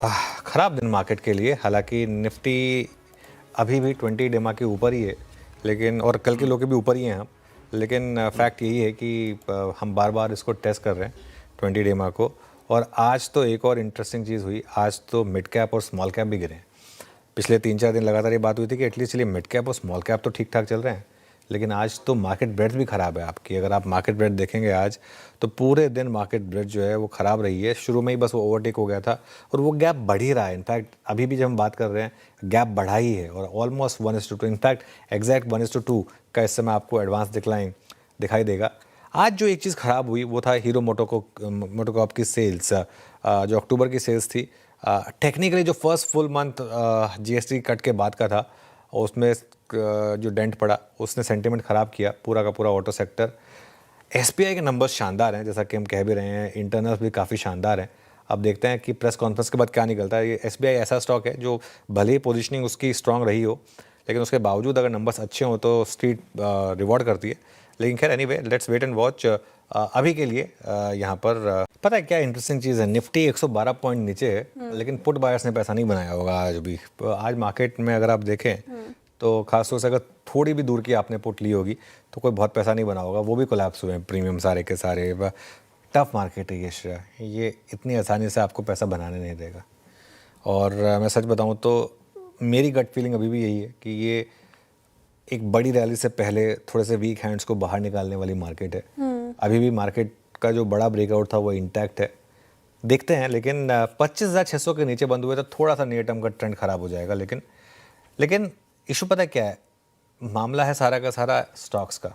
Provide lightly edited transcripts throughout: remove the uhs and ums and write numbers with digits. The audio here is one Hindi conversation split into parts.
ख़राब दिन मार्केट के लिए। हालांकि निफ्टी अभी भी 20 डेमा के ऊपर ही है, लेकिन और कल के लो के भी ऊपर ही हैं हम। लेकिन फैक्ट यही है कि हम बार बार इसको टेस्ट कर रहे हैं 20 डेमा को। और आज तो एक और इंटरेस्टिंग चीज़ हुई, आज तो मिड कैप और स्मॉल कैप भी गिरे हैं। पिछले 3-4 दिन लगातार ये बात हुई थी कि एटलीस्ट चलिए मिड कैप और स्मॉल कैप तो ठीक ठाक चल रहे हैं, लेकिन आज तो मार्केट ब्रेड्थ भी ख़राब है आपकी। अगर आप मार्केट ब्रेड्थ देखेंगे आज, तो पूरे दिन मार्केट ब्रेड्थ जो है वो ख़राब रही है। शुरू में ही बस वो ओवरटेक हो गया था और वो गैप बढ़ ही रहा है। इनफैक्ट अभी भी जब हम बात कर रहे हैं, गैप बढ़ा ही है और ऑलमोस्ट 1:2, इनफैक्ट एग्जैक्ट 1:2 का इस समय आपको एडवांस डिक्लाइन दिखाई देगा। आज जो एक चीज़ ख़राब हुई वो था हीरो मोटोकॉर्प की सेल्स, जो अक्टूबर की सेल्स थी। टेक्निकली जो first full month GST cut के बाद का था, उसमें जो डेंट पड़ा उसने सेंटिमेंट ख़राब किया पूरा का पूरा ऑटो सेक्टर। एसबीआई के नंबर्स शानदार हैं, जैसा कि हम कह भी रहे हैं, इंटरनल्स भी काफ़ी शानदार हैं। अब देखते हैं कि प्रेस कॉन्फ्रेंस के बाद क्या निकलता है। ये एसबीआई ऐसा स्टॉक है जो भले ही पोजीशनिंग उसकी स्ट्रांग रही हो, लेकिन उसके बावजूद अगर नंबर्स अच्छे हों तो स्ट्रीट रिवॉर्ड करती है। लेकिन खैर anyway, let's wait and watch. अभी के लिए यहाँ पर पता है क्या इंटरेस्टिंग चीज़ है, निफ्टी 112 पॉइंट नीचे है, लेकिन पुट बायर्स ने पैसा नहीं बनाया होगा आज भी। आज मार्केट में अगर आप देखें तो खासतौर से अगर थोड़ी भी दूर की आपने पुट ली होगी तो कोई बहुत पैसा नहीं बना होगा, वो भी कोलैप्स हुए हैं प्रीमियम सारे के सारे। टफ मार्केट है ये श्रेया, ये इतनी आसानी से आपको पैसा बनाने नहीं देगा। और मैं सच बताऊं तो मेरी गट फीलिंग अभी भी यही है कि ये एक बड़ी रैली से पहले थोड़े से वीक हैंड्स को बाहर निकालने वाली मार्केट है। अभी भी मार्केट का जो बड़ा ब्रेकआउट था वो इंटैक्ट है, देखते हैं। लेकिन 25,600 के नीचे बंद हुए तो थोड़ा सा नियर टर्म का ट्रेंड खराब हो जाएगा। लेकिन इशू पता है क्या है, मामला है सारा का सारा स्टॉक्स का।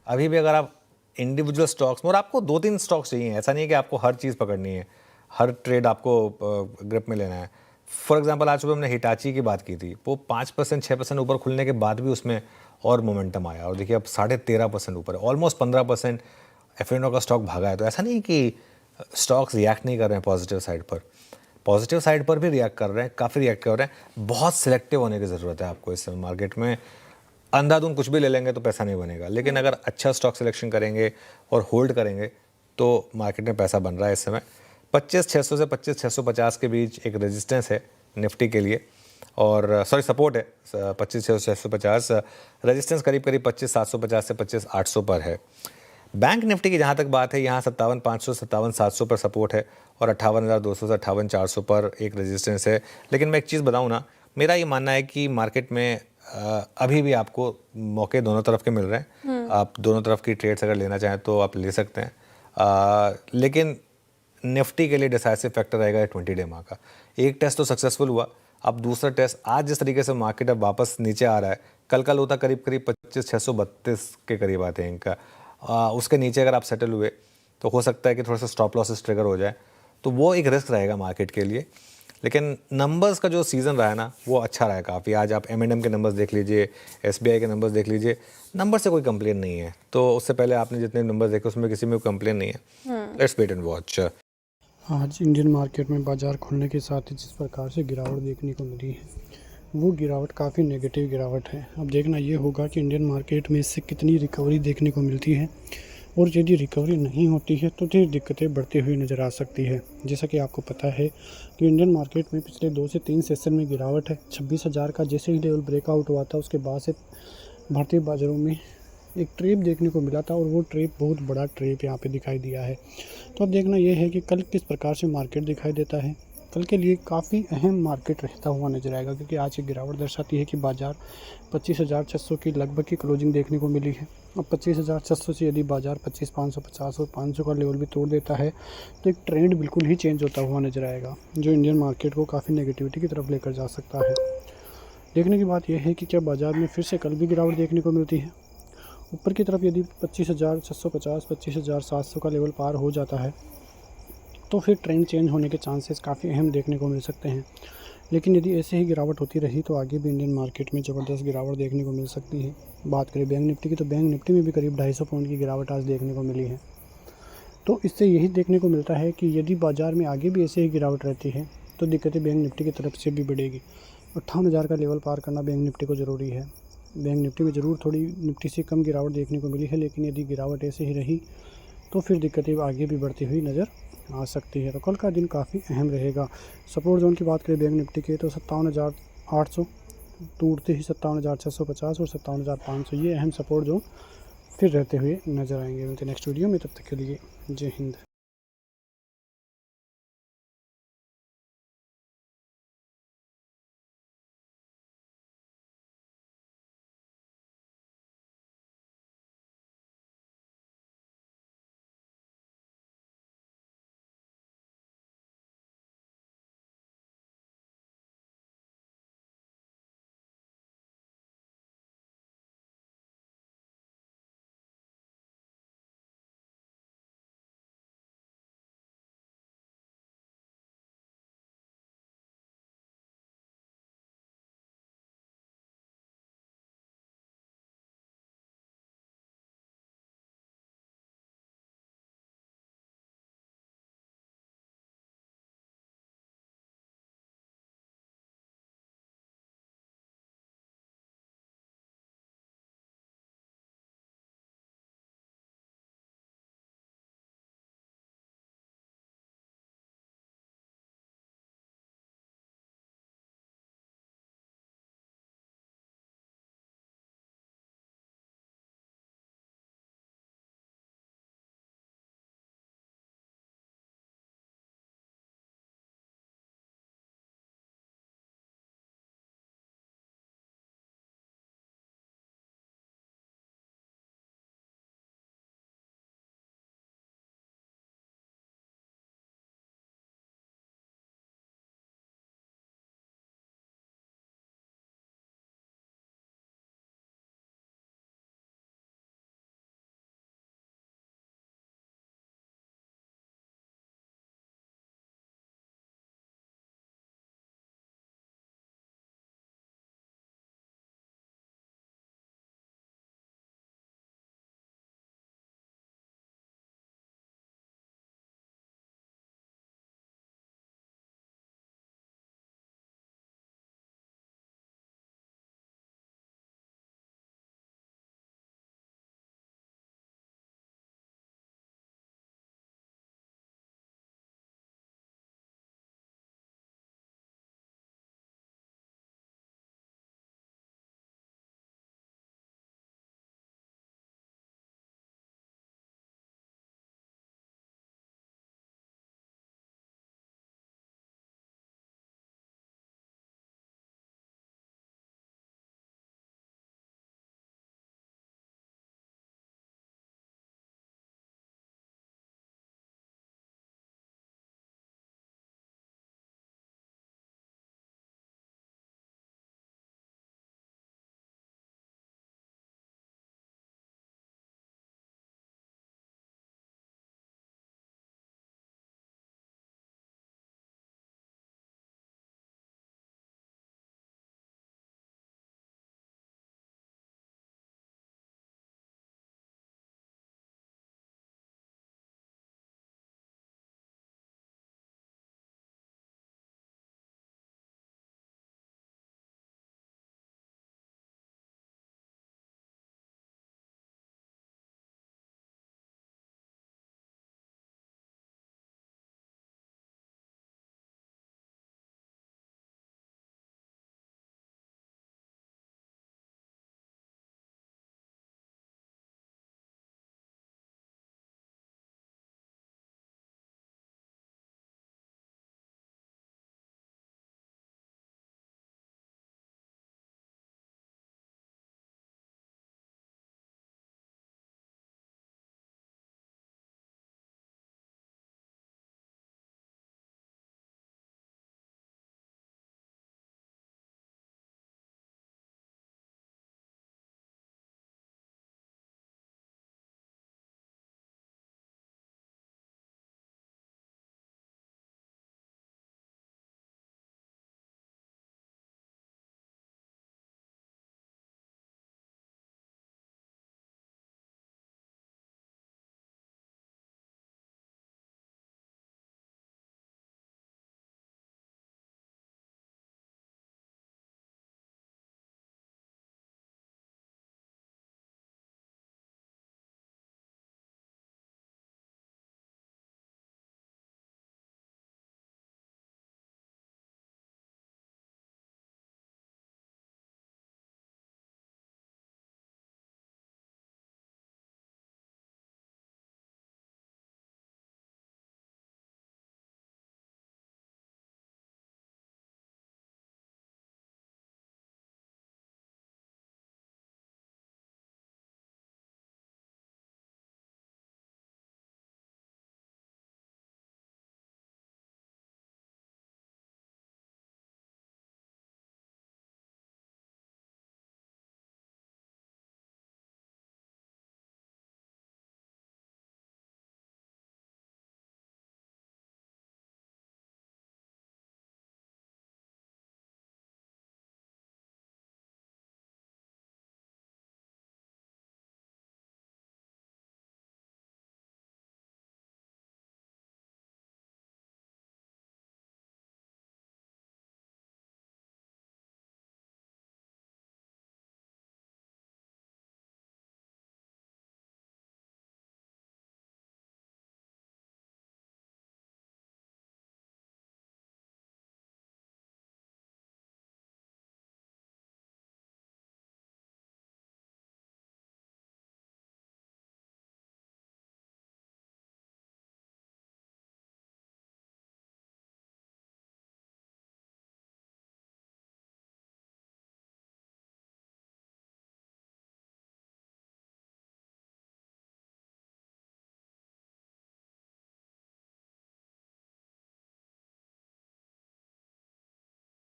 अभी भी अगर आप इंडिविजुअल स्टॉक्स में, और आपको 2-3 स्टॉक्स चाहिए, ऐसा नहीं है कि आपको हर चीज़ पकड़नी है, हर ट्रेड आपको ग्रिप में लेना है। फॉर एग्जांपल आज सुबह हमने हिटाची की बात की थी, वो 5% 6% ऊपर खुलने के बाद भी उसमें और मोमेंटम आया, और देखिए अब 13.5% ऊपर है, ऑलमोस्ट 15% एफ का स्टॉक भागा है। तो ऐसा नहीं कि स्टॉक्स रिएक्ट नहीं कर रहे हैं पॉजिटिव साइड पर, पॉजिटिव साइड पर भी रिएक्ट कर रहे हैं, काफ़ी रिएक्ट कर रहे हैं। बहुत सिलेक्टिव होने की ज़रूरत है आपको इस मार्केट में। अंधाधुंध कुछ भी ले लेंगे तो पैसा नहीं बनेगा, लेकिन अगर अच्छा स्टॉक सिलेक्शन करेंगे और होल्ड करेंगे तो मार्केट में पैसा बन रहा है इस समय। 25,600 से 25,650 के बीच एक रेजिस्टेंस है निफ्टी के लिए, और सॉरी सपोर्ट है 25,650, रेजिस्टेंस करीब करीब 25,750 से 25,800 पर है। बैंक निफ्टी की जहाँ तक बात है, यहाँ 57,500 57,700 पर सपोर्ट है और 58,200 से 58,400 पर एक रेजिस्टेंस है। लेकिन मैं एक चीज़ बताऊँ ना, मेरा ये मानना है कि मार्केट में अभी भी आपको मौके दोनों तरफ के मिल रहे हैं। आप दोनों तरफ की ट्रेड्स अगर लेना चाहें तो आप ले सकते हैं। लेकिन निफ्टी के लिए डिसाइसिव फैक्टर रहेगा 20 डे का। एक टेस्ट तो सक्सेसफुल हुआ, अब दूसरा टेस्ट, आज जिस तरीके से मार्केट अब वापस नीचे आ रहा है, कल का लो था करीब करीब 25,632 के करीब आते हैं इनका। उसके नीचे अगर आप सेटल हुए तो हो सकता है कि थोड़ा सा स्टॉप लॉसेस ट्रिगर हो जाए, तो वो एक रिस्क रहेगा मार्केट के लिए। लेकिन नंबर्स का जो सीज़न रहा है ना, वो अच्छा रहा है काफ़ी। आज आप M&M के नंबर्स देख लीजिए, SBI के नंबर्स देख लीजिए, नंबर से कोई कंप्लेन नहीं है। तो उससे पहले आपने जितने नंबर्स देखे उसमें किसी में कोई कंप्लेन नहीं है। Let's wait and watch. आज इंडियन मार्केट में बाज़ार खुलने के साथ ही जिस प्रकार से गिरावट देखने को मिली है, वो गिरावट काफ़ी नेगेटिव गिरावट है। अब देखना ये होगा कि इंडियन मार्केट में इससे कितनी रिकवरी देखने को मिलती है, और यदि रिकवरी नहीं होती है तो फिर दिक्कतें बढ़ती हुई नज़र आ सकती है। जैसा कि आपको पता है कि इंडियन मार्केट में पिछले 2 से 3 सेशन में गिरावट है। 26,000 का जैसे ही लेवल ब्रेकआउट हुआ था, उसके बाद से भारतीय बाज़ारों में एक ट्रेप देखने को मिला था, और वो ट्रेप बहुत बड़ा ट्रेप यहाँ पे दिखाई दिया है। तो अब देखना यह है कि कल किस प्रकार से मार्केट दिखाई देता है। कल के लिए काफ़ी अहम मार्केट रहता हुआ नजर आएगा, क्योंकि आज की गिरावट दर्शाती है कि बाज़ार 25,600 की लगभग की क्लोजिंग देखने को मिली है। अब 25,600 से यदि बाज़ार 25,550 और 500 का लेवल भी तोड़ देता है तो एक ट्रेंड बिल्कुल ही चेंज होता हुआ नजर आएगा, जो इंडियन मार्केट को काफ़ी नेगेटिविटी की तरफ लेकर जा सकता है। देखने की बात यह है कि क्या बाज़ार में फिर से कल भी गिरावट देखने को मिलती है। ऊपर की तरफ यदि 25,650 25,700 का लेवल पार हो जाता है तो फिर ट्रेंड चेंज होने के चांसेस काफ़ी अहम देखने को मिल सकते हैं। लेकिन यदि ऐसे ही गिरावट होती रही तो आगे भी इंडियन मार्केट में ज़बरदस्त गिरावट देखने को मिल सकती है। बात करें बैंक निफ्टी की, तो बैंक निफ्टी में भी करीब 250 पॉइंट की गिरावट आज देखने को मिली है। तो इससे यही देखने को मिलता है कि यदि बाज़ार में आगे भी ऐसे ही गिरावट रहती है तो दिक्कतें बैंक निफ्टी की तरफ से भी बढ़ेगी। 58,000 का लेवल पार करना बैंक निफ्टी को ज़रूरी है। बैंक निफ्टी में ज़रूर थोड़ी निफ्टी से कम गिरावट देखने को मिली है, लेकिन यदि गिरावट ऐसे ही रही तो फिर दिक्कतें आगे भी बढ़ती हुई नज़र आ सकती है। तो कल का दिन काफ़ी अहम रहेगा। सपोर्ट जोन की बात करें बैंक निफ्टी के तो 57,800 टूटते ही 57,650 और 57,500 ये अहम सपोर्ट जोन फिर रहते हुए नज़र आएंगे। मिलते नेक्स्ट वीडियो में, तब तक के लिए जय हिंद।